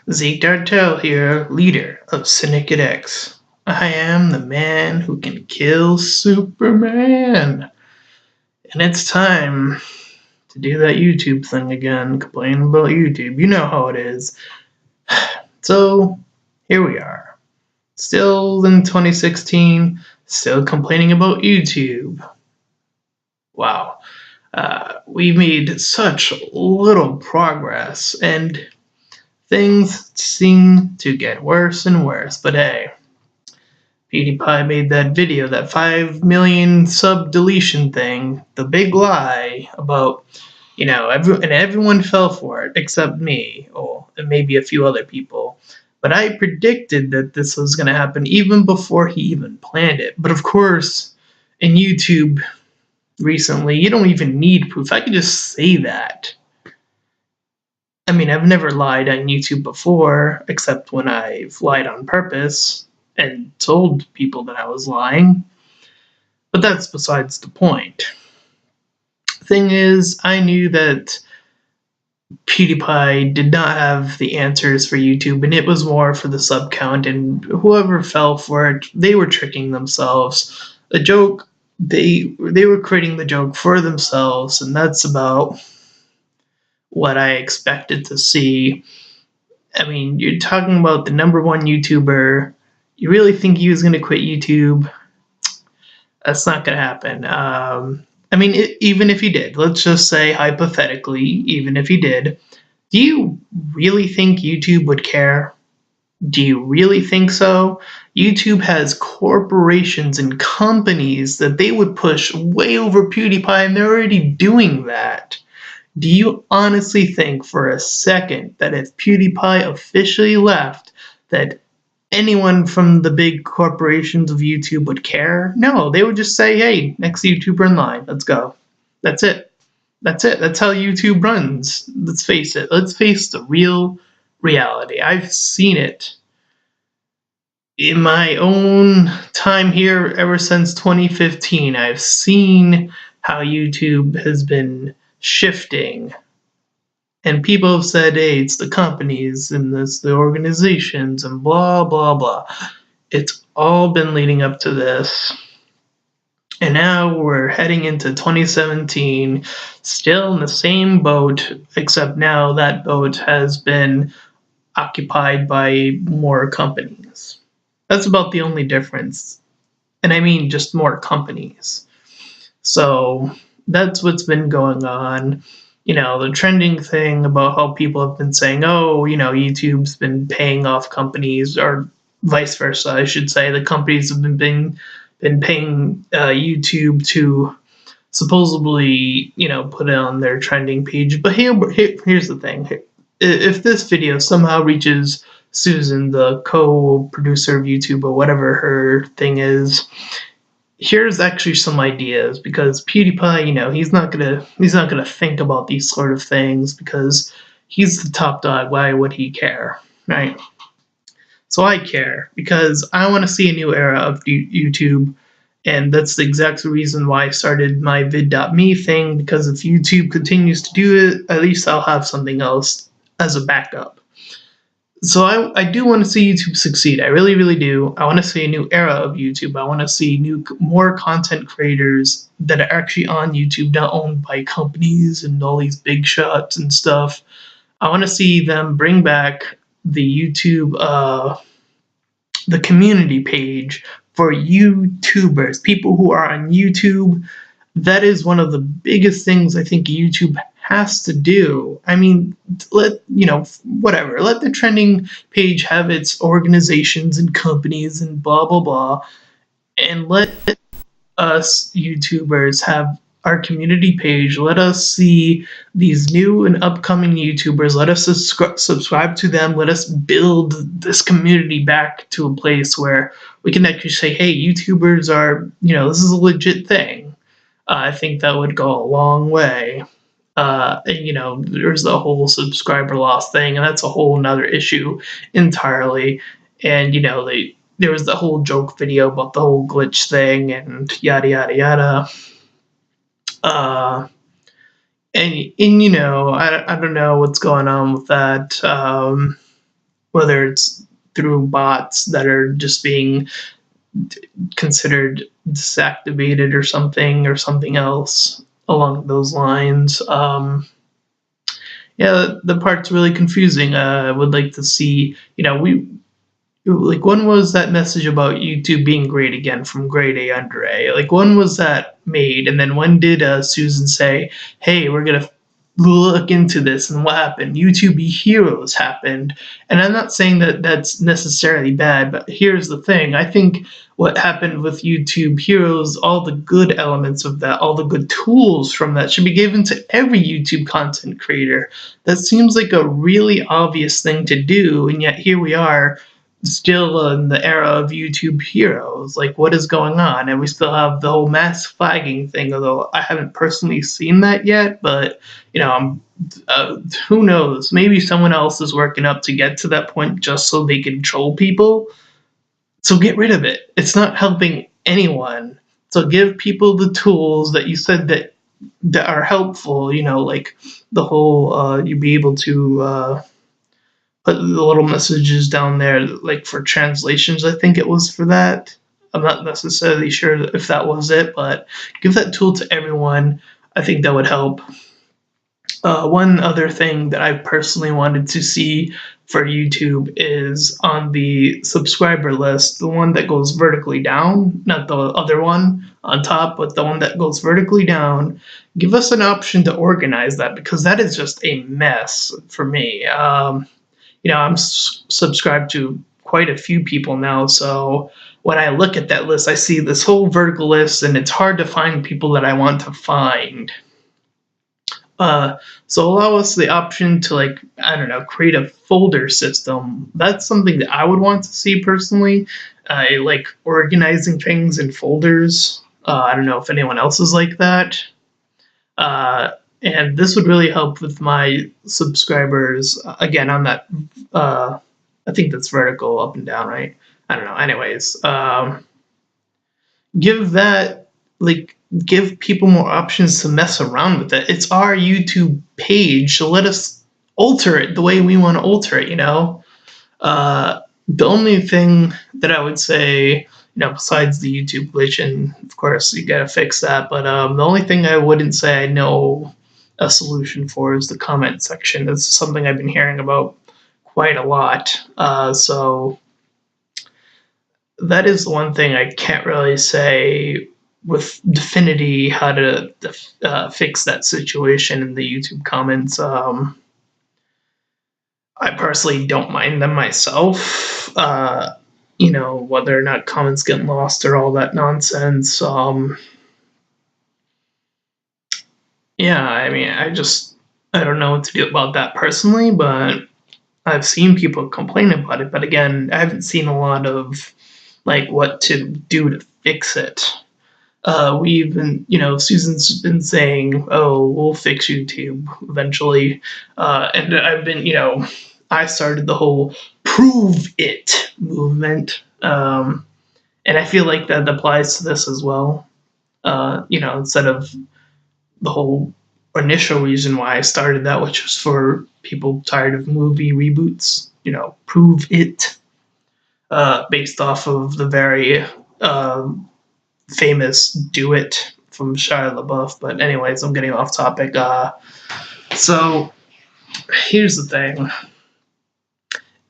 Zeak Dartail here, leader of Syndicate X. I am the man who can kill Superman. And it's time to do that YouTube thing again, complain about YouTube. You know how it is. So, here we are. Still in 2016, still complaining about YouTube. Wow. We made such little progress, and things seem to get worse and worse, but hey, PewDiePie made that video, that 5 million sub deletion thing, the big lie about, everyone fell for it except me, and maybe a few other people. But I predicted that this was going to happen even before he even planned it. But of course, in YouTube recently, you don't even need proof. I could just say that. I mean, I've never lied on YouTube before, except when I've lied on purpose and told people that I was lying. But that's besides the point. Thing is, I knew that PewDiePie did not have the answers for YouTube, and it was more for the sub count, and whoever fell for it, they were tricking themselves. The joke, they were creating the joke for themselves, and that's about what I expected to see. I mean, you're talking about the number one YouTuber. You really think he was going to quit YouTube? That's not going to happen. Even if he did, let's just say hypothetically, even if he did, do you really think YouTube would care? Do you really think so? YouTube has corporations and companies that they would push way over PewDiePie, and they're already doing that. Do you honestly think for a second that if PewDiePie officially left, that anyone from the big corporations of YouTube would care? No, they would just say, hey, next YouTuber in line, let's go. That's it. That's it. That's how YouTube runs. Let's face it. Let's face the real reality. I've seen it in my own time here ever since 2015. I've seen how YouTube has been shifting, and people have said, hey, it's the companies and the organizations and blah blah blah. It's all been leading up to this, and now we're heading into 2017, still in the same boat, except now that boat has been occupied by more companies. That's about the only difference, and I mean just more companies. So that's what's been going on. The trending thing about how people have been saying, oh, YouTube's been paying off companies, or vice versa, I should say. The companies have been paying YouTube to supposedly, put it on their trending page. But here's the thing. If this video somehow reaches Susan, the co-producer of YouTube, or whatever her thing is, here's actually some ideas, because PewDiePie, he's not gonna think about these sort of things because he's the top dog. Why would he care, right? So I care because I want to see a new era of YouTube, and that's the exact reason why I started my vid.me thing, because if YouTube continues to do it, at least I'll have something else as a backup. So I do want to see YouTube succeed. I really, really do. I want to see a new era of YouTube. I want to see more content creators that are actually on YouTube, not owned by companies and all these big shots and stuff. I want to see them bring back the YouTube, the community page for YouTubers, people who are on YouTube. That is one of the biggest things I think YouTube has to do. I mean, let the trending page have its organizations and companies and blah blah blah, and let us YouTubers have our community page. Let us see these new and upcoming YouTubers. Let us subscribe to them. Let us build this community back to a place where we can actually say, hey, YouTubers are, this is a legit thing. I think that would go a long way. And, there's the whole subscriber loss thing, and that's a whole nother issue entirely. And, there was the whole joke video about the whole glitch thing and yada, yada, yada. I don't know what's going on with that. whether it's through bots that are just being considered disactivated or something else along those lines. Yeah, the part's really confusing. I would like to see, we like, when was that message about YouTube being great again from grade A under A? Like, when was that made? And then when did Susan say, "Hey, we're gonna look into this"? And what happened? YouTube Heroes happened. And I'm not saying that that's necessarily bad, but here's the thing: I think what happened with YouTube Heroes, all the good elements of that, all the good tools from that, should be given to every YouTube content creator. That seems like a really obvious thing to do, and yet here we are, still in the era of YouTube Heroes. Like, what is going on? And we still have the whole mass flagging thing, although I haven't personally seen that yet. But who knows? Maybe someone else is working up to get to that point just so they can troll people. So get rid of it. It's not helping anyone. So give people the tools that you said that are helpful. Like the whole you be able to put the little messages down there, like for translations. I think it was for that. I'm not necessarily sure if that was it, but give that tool to everyone. I think that would help. One other thing that I personally wanted to see for YouTube is on the subscriber list, the one that goes vertically down, not the other one on top, but the one that goes vertically down. Give us an option to organize that, because that is just a mess for me. I'm subscribed to quite a few people now, so when I look at that list, I see this whole vertical list, and it's hard to find people that I want to find. So allow us the option to, like, I don't know, create a folder system. That's something that I would want to see personally. I like organizing things in folders. I don't know if anyone else is like that. And this would really help with my subscribers. Again, on that, I think that's vertical up and down, right? I don't know. Anyways, give people more options to mess around with it. It's our YouTube page, so let us alter it the way we want to alter it. The only thing that I would say, besides the YouTube glitch, and of course you gotta fix that, but the only thing I wouldn't say I know a solution for is the comment section. It's something I've been hearing about quite a lot. So that is the one thing I can't really say with definity how to fix that situation in the YouTube comments. I personally don't mind them myself. Whether or not comments get lost or all that nonsense. Yeah, I mean, I don't know what to do about that personally, but I've seen people complain about it. But again, I haven't seen a lot of like what to do to fix it. We've been, Susan's been saying, "Oh, we'll fix YouTube eventually," and I've been, I started the whole "prove it" movement, and I feel like that applies to this as well. Instead of the whole initial reason why I started that, which was for people tired of movie reboots, prove it, based off of the very famous Do It from Shia LaBeouf. But anyways, I'm getting off topic. So here's the thing,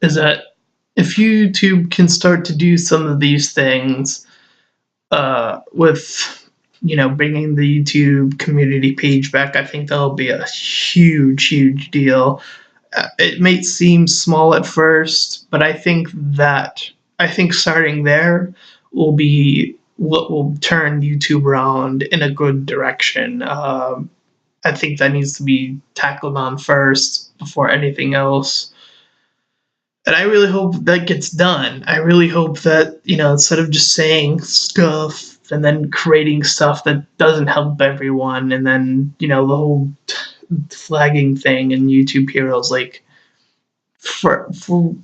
is that if YouTube can start to do some of these things with bringing the YouTube community page back, I think that'll be a huge deal. It may seem small at first, but I think starting there will be what will turn YouTube around in a good direction. I think that needs to be tackled on first before anything else. And I really hope that gets done. I really hope that, instead of just saying stuff and then creating stuff that doesn't help everyone, and then, the whole flagging thing in YouTube Heroes, like, for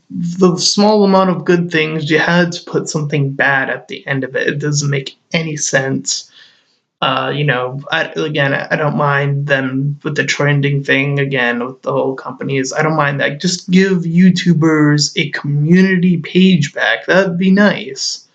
the small amount of good things, you had to put something bad at the end of it. It doesn't make any sense. I don't mind them with the trending thing again with the whole companies. I don't mind that. Just give YouTubers a community page back. That'd be nice.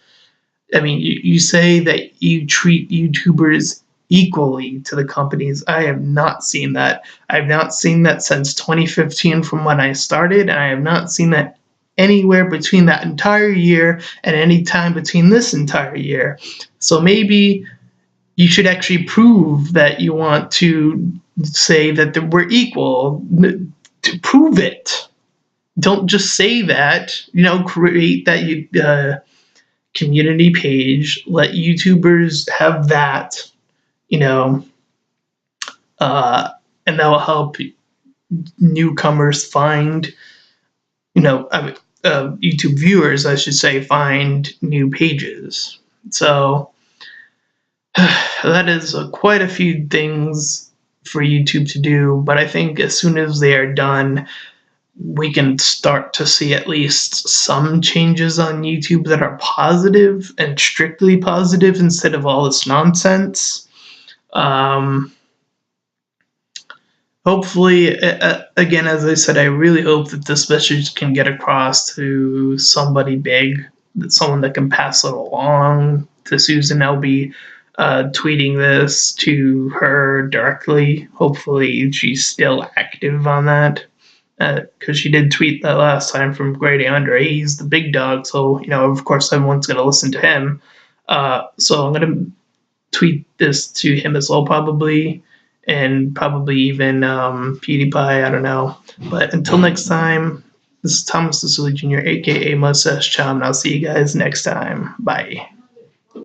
I mean, you say that you treat YouTubers equally to the companies. I have not seen that. I've not seen that since 2015 from when I started, and I have not seen that anywhere between that entire year and any time between this entire year. So maybe you should actually prove that you want to say that we're equal. To prove it. Don't just say that. Create that community page. Let YouTubers have that. You know, and that will help newcomers find. YouTube viewers, I should say, find new pages. So that is quite a few things for YouTube to do, but I think as soon as they are done, we can start to see at least some changes on YouTube that are positive and strictly positive instead of all this nonsense. Hopefully, again, as I said, I really hope that this message can get across to somebody big, someone that can pass it along to Susan. I'll be tweeting this to her directly. Hopefully, she's still active on that because she did tweet that last time from Grady Andre. He's the big dog, so of course, everyone's going to listen to him. So I'm going to tweet this to him as well, probably, and probably even PewDiePie. I don't know. But until next time, this is Thomas the Silly Jr., aka Mustache Chum, and I'll see you guys next time. Bye.